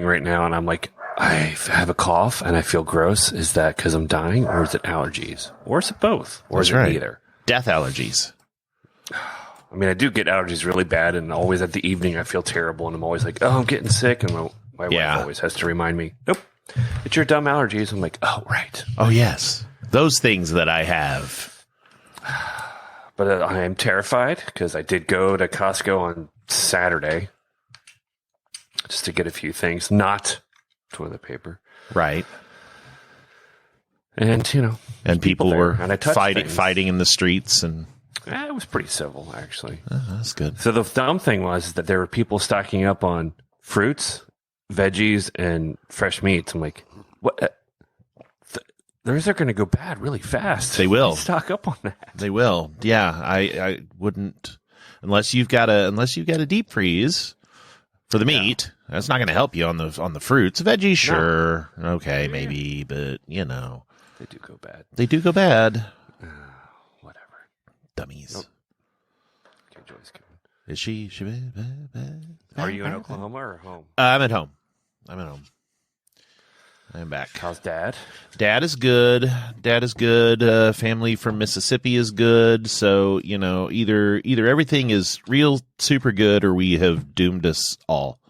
right now, and I'm like, I have a cough and I feel gross. Is that because I'm dying, or is it allergies, or is it both, or is it neither? Death allergies. I mean, I do get allergies really bad, and always at the evening I feel terrible, and I'm always like, oh, I'm getting sick, and my wife always has to remind me, nope, it's your dumb allergies. I'm like, oh, right. Oh, yes. Those things that I have. But I am terrified because I did go to Costco on Saturday just to get a few things, not toilet paper. Right. And, and people were and I fighting in the streets. And it was pretty civil, actually. That's good. So the dumb thing was that there were people stocking up on fruits, veggies, and fresh meats. I'm like, what? Those are going to go bad really fast. They will. Stock up on that. They will. Yeah, I wouldn't unless you've got a deep freeze for the meat. That's not going to help you on the fruits. Veggies, sure, okay, maybe, but they do go bad. They do go bad. Whatever. Dummies. Nope. Okay, Joy's coming. Is she? Are you in Oklahoma or home? I'm at home. I'm back. How's Dad? Dad is good. Family from Mississippi is good. So, either everything is real super good or we have doomed us all.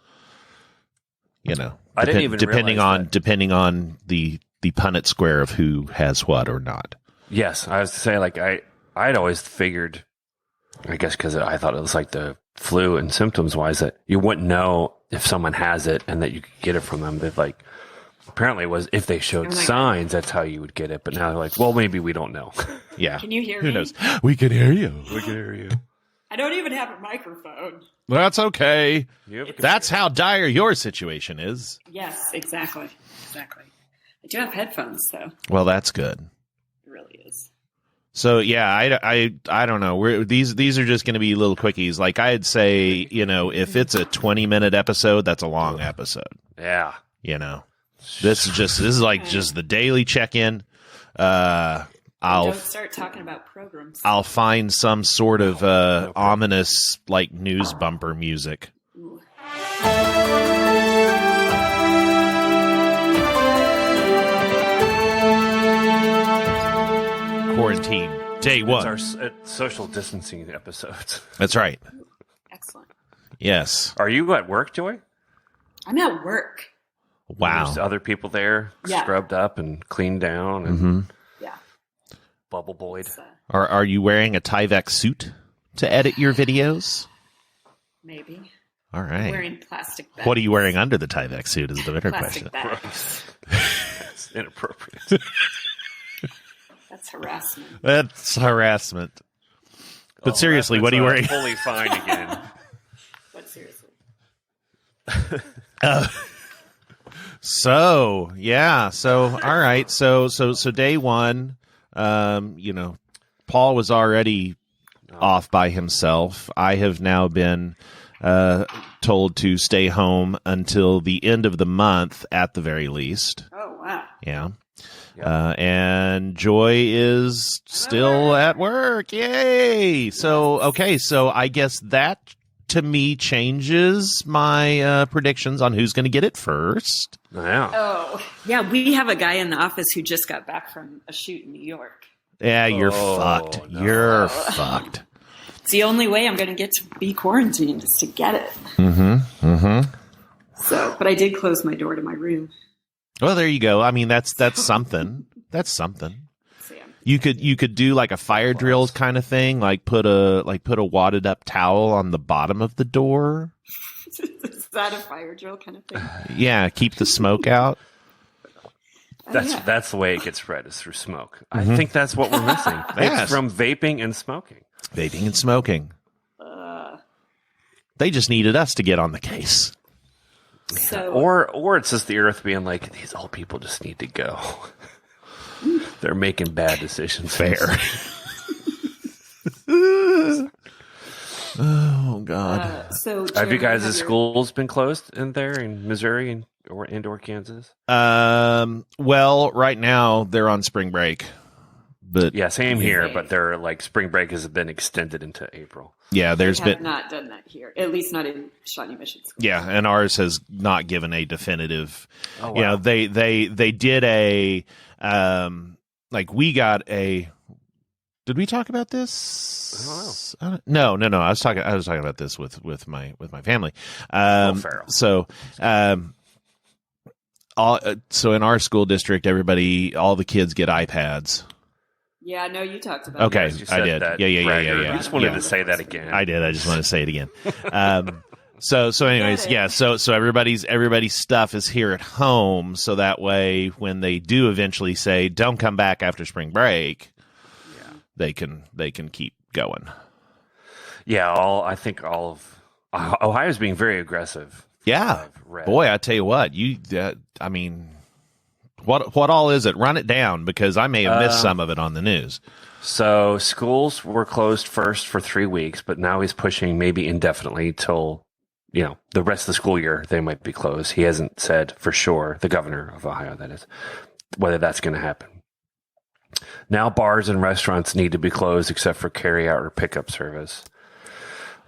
I didn't even depending realize on the Punnett square of who has what or not. Yes, I was to say, like, I'd always figured, I guess because I thought it was like the flu and symptoms-wise, that you wouldn't know if someone has it and that you could get it from them. But, like, apparently it was if they showed signs, that's how you would get it. But now they're like, well, maybe we don't know. Yeah. Can you hear me? Who knows? We can hear you. I don't even have a microphone. That's okay. That's how dire your situation is. Yes, exactly. I do have headphones, though. Well, that's good. It really is. So yeah, I don't know. These are just going to be little quickies. Like I'd say, if it's a 20-minute episode, that's a long episode. Yeah. This is like just the daily check-in. Don't start talking about programs. I'll find some sort of ominous like news bumper music. Ooh. Quarantine day one. It's our social distancing episodes. That's right. Excellent. Yes. Are you at work, Joy? I'm at work. Wow. There's other people there, scrubbed up and cleaned down and bubble boyed. Are you wearing a Tyvek suit to edit your videos? Maybe. All right. I'm wearing plastic bags. What are you wearing under the Tyvek suit is the better question. Bags. That's inappropriate. That's harassment. But seriously, what are you wearing? Fully fine again. But seriously. So all right. So day one, Paul was already off by himself. I have now been told to stay home until the end of the month at the very least. Oh, wow. Yeah. And Joy is still at work. Yay! So, okay, so I guess that to me changes my predictions on who's going to get it first. Yeah. Oh, yeah, we have a guy in the office who just got back from a shoot in New York. Yeah, you're fucked. No. You're fucked. It's the only way I'm going to get to be quarantined is to get it. So, but I did close my door to my room. Well, there you go. I mean, that's something. That's something. You could do like a fire drill kind of thing, like put a wadded up towel on the bottom of the door. Is that a fire drill kind of thing? Yeah, keep the smoke out. That's the way it gets spread, is through smoke. I think that's what we're missing. It's from vaping and smoking. Vaping and smoking. They just needed us to get on the case. So, or it's just the earth being like, these old people just need to go. They're making bad decisions. Fair. Oh God. So have you guys' schools been closed in there in Missouri or Kansas? Well, right now they're on spring break. But Yeah, same here, Okay. but their like spring break has been extended into April. yeah, there's They have been not done that here, at least not in Shawnee Mission School. yeah, and ours has not given a definitive. Oh, You know, wow. they did a like we got a. Did we talk about this? No. I was talking about this with my family. Farrell. So so in our school district, all the kids get iPads. Yeah, no, you talked about Okay. that. You I said did. that, Yeah. Bragger. I just wanted Yeah. to say that again. I did. I just want to say it again. So anyways, Got it. yeah. So everybody's stuff is here at home, so that way when they do eventually say don't come back after spring break, they can keep going. Yeah, I think all of Ohio's being very aggressive. Yeah, I've read. boy, I tell you what, I mean, what all is it? Run it down because I may have missed some of it on the news. So schools were closed first for 3 weeks, but now he's pushing maybe indefinitely till the rest of the school year they might be closed. He hasn't said for sure, the governor of Ohio, that is, whether that's going to happen. Now bars and restaurants need to be closed except for carry-out or pickup service.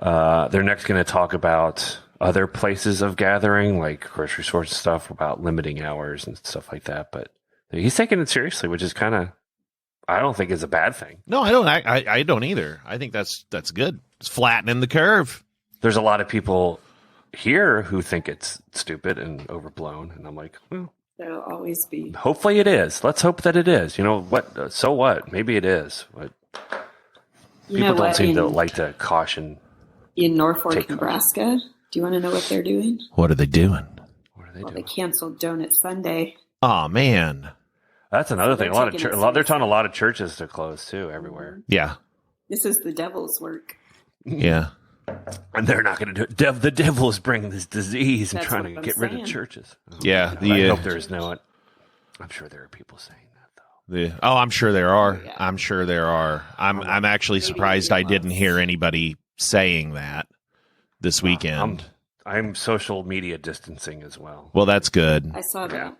They're next going to talk about other places of gathering, like grocery stores and stuff, about limiting hours and stuff like that. But he's taking it seriously, which is kind of, I don't think is a bad thing. No, I don't. I don't either. I think that's good. It's flattening the curve. There's a lot of people here who think it's stupid and overblown, and I'm like, well, There'll always be. hopefully it is. Let's hope that it is. You know what? So what? Maybe it is. But You people know don't what? seem to like to caution. In Norfolk, Take Nebraska, do you want to know what they're doing? What are they doing? What are they Well, doing? they canceled Donut Sunday. Oh man. That's another They're thing. A lot of taking it they're telling a seriously. lot of churches to close too, everywhere, Yeah. This is the devil's work. Yeah. and they're not going to do it. The devil is bringing this disease and That's trying what to I'm get rid of saying. churches. Yeah. I hope there's no. I'm sure there are people saying that though. I'm sure there are. Yeah. I'm sure there are. I'm actually surprised I didn't hear anybody saying that this weekend. I'm social media distancing as well. Well, that's good. I saw that. Yeah.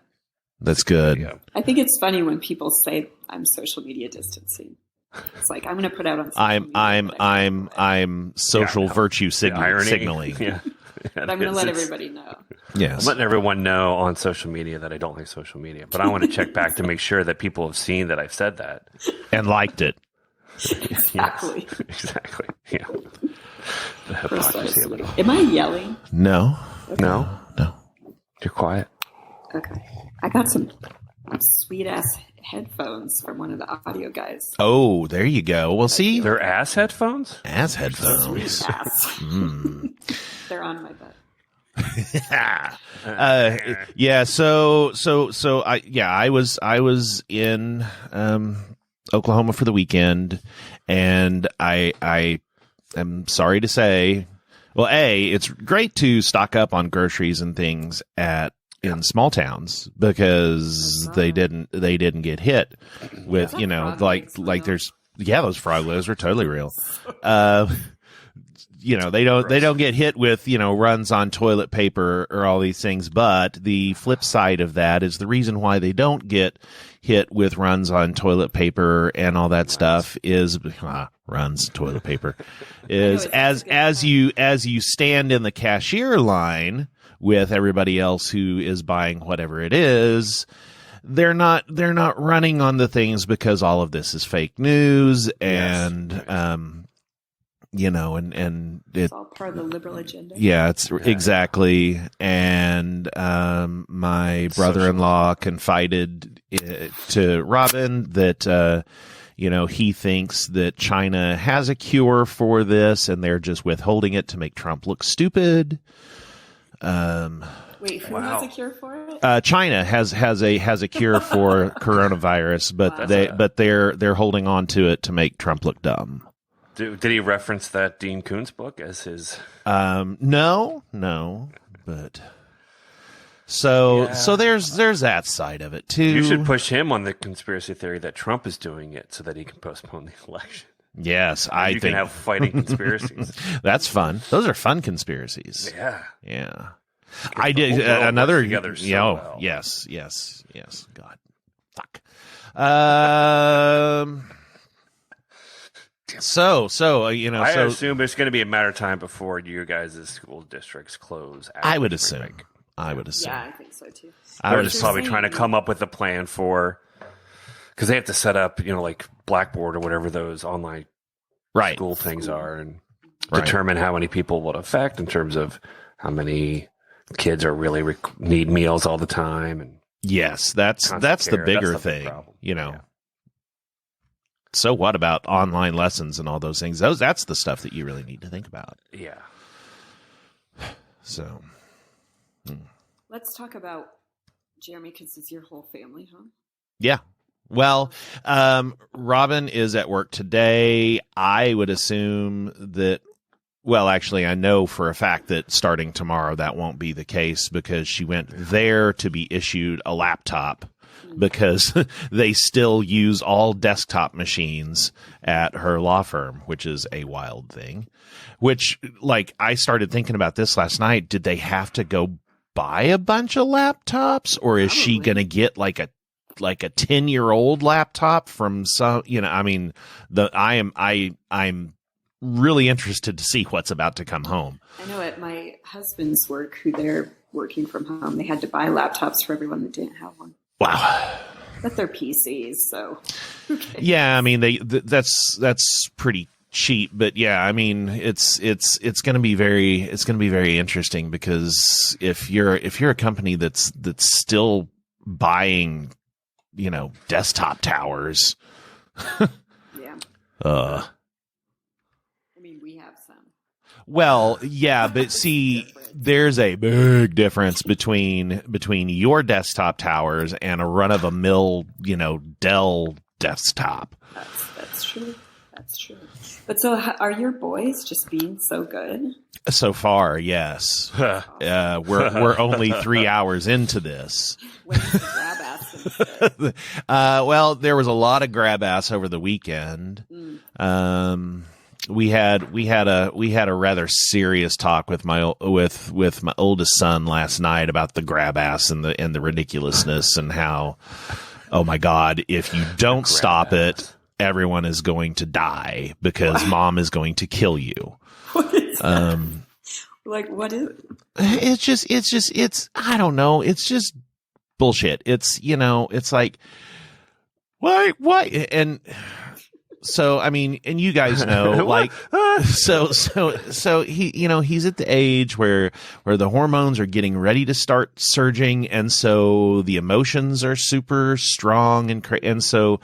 That's good. Yeah. I think it's funny when people say I'm social media distancing. It's like I'm going to put out on. Social media that I'm social Yeah, virtue The irony. signaling. Yeah. But I'm going to let everybody know. I'm Yes. letting everyone know on social media that I don't like social media, but I want to check back to make sure that people have seen that I've said that. And liked it. Exactly. Yes, exactly. Yeah. The hypocrisy of it all. Am I yelling? No. No, No. you're quiet. Okay. I got some sweet ass headphones from one of the audio guys. Oh, there you go. Well, see, They're ass headphones. ass headphones. Ass. Mm. They're on my butt. Yeah. So I was in Oklahoma for the weekend, and I am sorry to say, well, it's great to stock up on groceries and things in small towns because they didn't get hit with Those frog legs were real. there's those frog legs were totally real. They don't get hit with runs on toilet paper or all these things, but the flip side of that is the reason why they don't get hit with runs on toilet paper and all that stuff is runs toilet paper is as you stand in the cashier line with everybody else who is buying whatever it is. They're not running on the things because all of this is fake news and and It's all part of the liberal agenda. yeah, it's exactly. And my brother-in-law confided to Robin that he thinks that China has a cure for this and they're just withholding it to make Trump look stupid. Wait, who has a cure for it? China has a cure for coronavirus, but they're holding on to it to make Trump look dumb. Did he reference that Dean Koontz book as his? No, but so there's that side of it too. You should push him on the conspiracy theory that Trump is doing it so that he can postpone the election. Yes, I You think can have fighting conspiracies. that's fun. Those are fun conspiracies. Yeah. Yeah. I did whole world another. works together so well. Yes. God. Fuck. I assume it's going to be a matter of time before you guys' school districts close. I would assume. Yeah, I think so too. They're just probably trying to come up with a plan for, because they have to set up, like Blackboard or whatever those online school things are, and determine how many people will affect in terms of how many kids are really need meals all the time. And yes, that's the bigger thing, Yeah. So what about online lessons and all those things? That's the stuff that you really need to think about. Yeah. So. Let's talk about Jeremy, because it's your whole family, huh? Yeah. Well, Robin is at work today. I would assume that, well, actually, I know for a fact that starting tomorrow that won't be the case, because she went there to be issued a laptop, because they still use all desktop machines at her law firm, which is a wild thing. Which, I started thinking about this last night. Did they have to go buy a bunch of laptops, or is she going to get like a 10-year-old laptop from some, I'm really interested to see what's about to come home. I know at my husband's work, who they're working from home, they had to buy laptops for everyone that didn't have one. Wow. But they're PCs, so. Okay. Yeah, that's pretty cheap, but yeah, it's going to be very interesting, because if you're a company that's still buying, desktop towers. Yeah. We have some. Well, yeah, but see, there's a big difference between your desktop towers and a run-of-the-mill, Dell desktop. That's true. That's true. But so, are your boys just being so good? So far, yes. We're only 3 hours into this. When's the grab ass instead? Well, there was a lot of grab ass over the weekend. We had a rather serious talk with my oldest son last night about the grab ass and the ridiculousness, and how, oh my God, if you don't stop it, everyone is going to die, because mom is going to kill you. What is that? What is it? It's I don't know. It's just bullshit. It's like, why? And so, and you guys know, so he, he's at the age where the hormones are getting ready to start surging. And so the emotions are super strong, and so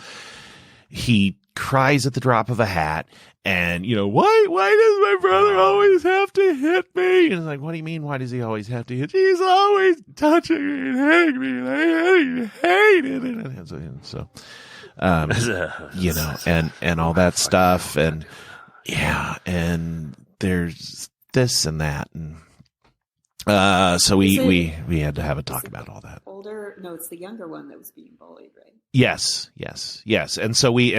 he cries at the drop of a hat. And, why does my brother always have to hit me? And it's like, what do you mean? Why does he always have to hit? He's always touching me and hitting me, and I hate it. And so, and all that stuff. And yeah, and there's this and that. And, so we had to have a talk about all that. No, it's the younger one that was being bullied, right? Yes. And so we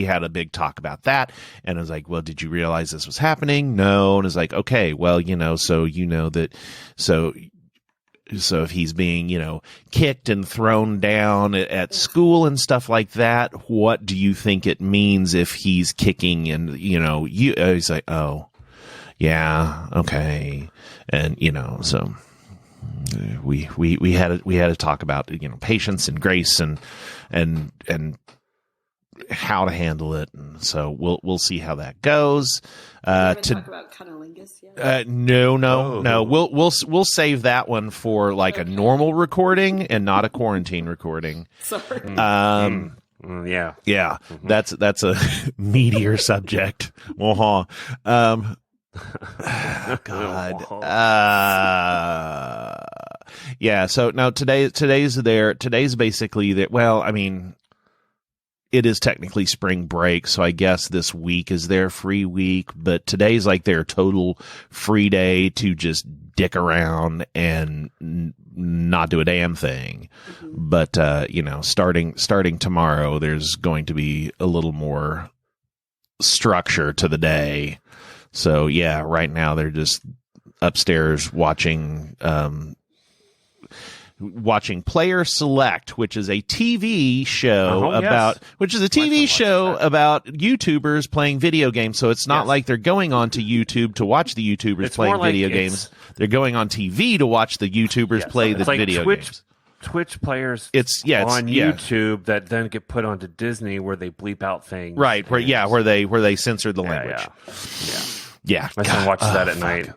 had a big talk about that, and I was like, well, did you realize this was happening? No. And it's like, okay, well, so if he's being, kicked and thrown down at school and stuff like that, what do you think it means if he's kicking and, he's like, oh, yeah, okay. And, so we had to talk about, patience and grace and how to handle it. And so we'll see how that goes. Talk about cunnilingus yet? No. We'll save that one for a normal recording and not a quarantine recording. Sorry. Yeah. Mm-hmm. That's a meatier subject. God. Yeah. So now today's basically that. Well, it is technically spring break, so I guess this week is their free week, but today's their total free day to just dick around and not do a damn thing. Mm-hmm. But, starting tomorrow, there's going to be a little more structure to the day. So yeah, right now they're just upstairs watching, watching Player Select, which is a TV show yes. about YouTubers playing video games. So it's not like they're going onto YouTube to watch the YouTubers playing video games. They're going on TV to watch the YouTubers play the video games. Twitch players on YouTube that then get put onto Disney where they bleep out things. Right, where they censor the language. Yeah. My son watches that at night.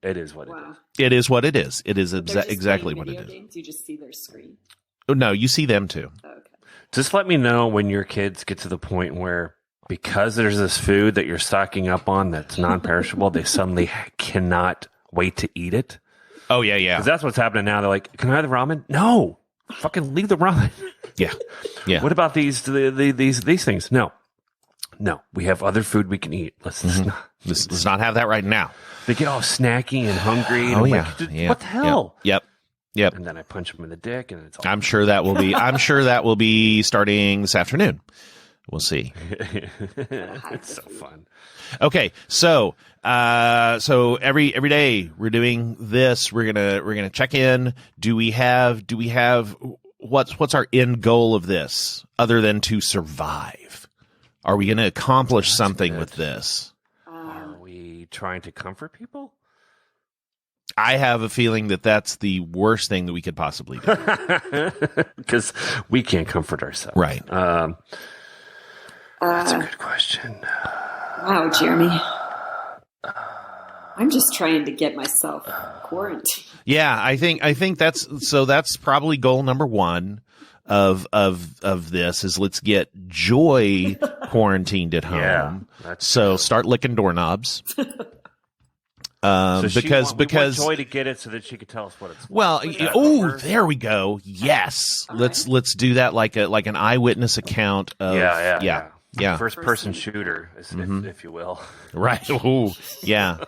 It is what it is. It is what it is. It is exactly what it is. Games, you just see their screen. Oh, no, you see them too. Oh, okay. Just let me know when your kids get to the point where, because there's this food that you're stocking up on that's non-perishable, they suddenly cannot wait to eat it. Oh, yeah. Because that's what's happening now. They're like, can I have the ramen? No. Fucking leave the ramen. Yeah. What about these things? No. We have other food we can eat. Let's not have that right now. They get all snacky and hungry. And what the hell? Yep. And then I punch them in the dick, and it's all. I'm sure that will be starting this afternoon. We'll see. It's so fun. Okay, so every day we're doing this. We're gonna check in. Do we have what's our end goal of this other than to survive? Are we going to accomplish something with this? Are we trying to comfort people? I have a feeling that that's the worst thing that we could possibly do. Because we can't comfort ourselves. Right. That's a good question. Wow, Jeremy. I'm just trying to get myself quarantined. Yeah, I think that's probably goal number one of this is let's get Joy quarantined at home. Yeah, so start licking doorknobs. Because we want Joy to get it so that she could tell us what it's. Well, there we go. Yes, let's do that like an eyewitness account of yeah. First person shooter, if you will. Right. Ooh, yeah.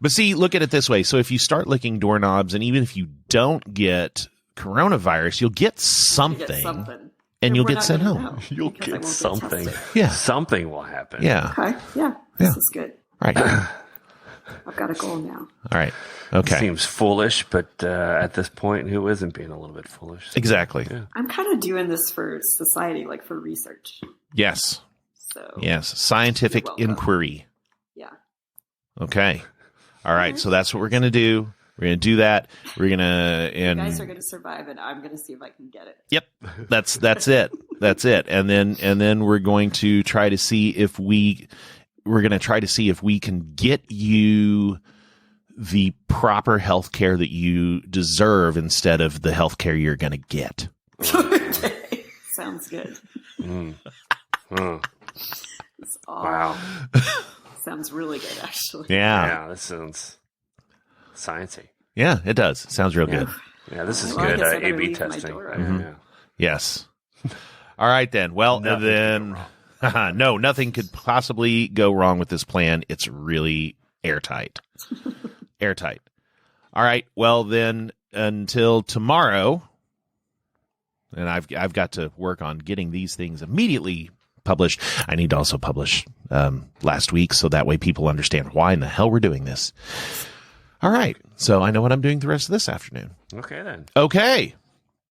But see, look at it this way. So if you start licking doorknobs, and even if you don't get coronavirus, you'll get something. And you'll get sent home. You'll get something. Yeah. Something will happen. Yeah. Okay. Yeah. This is good. Right. I've got a goal now. All right. Okay. Seems foolish, but at this point, who isn't being a little bit foolish? Exactly. Yeah. I'm kind of doing this for society, like for research. Yes. So. Yes. Scientific inquiry. Yeah. Okay. All right. So that's what we're going to do. We're going to do that. We're going to, and you guys are going to survive, and I'm going to see if I can get it. Yep. That's it. That's it. And then we're going to try to see if we can get you the proper health care that you deserve instead of the health care you're going to get. Okay. Sounds good. Wow. Sounds really good, actually. Yeah. This sounds sciencey. Yeah, it does. Sounds real good. Yeah, this is Well, good. I guess A/B I better leave my testing. door Right? open. Yeah. Yes. All right, then. Well, then, no, nothing could possibly go wrong with this plan. It's really airtight. Airtight. All right. Well, then, until tomorrow, and I've got to work on getting these things immediately published. I need to also publish last week so that way people understand why in the hell we're doing this. All right. So I know what I'm doing the rest of this afternoon. Okay, then. Okay.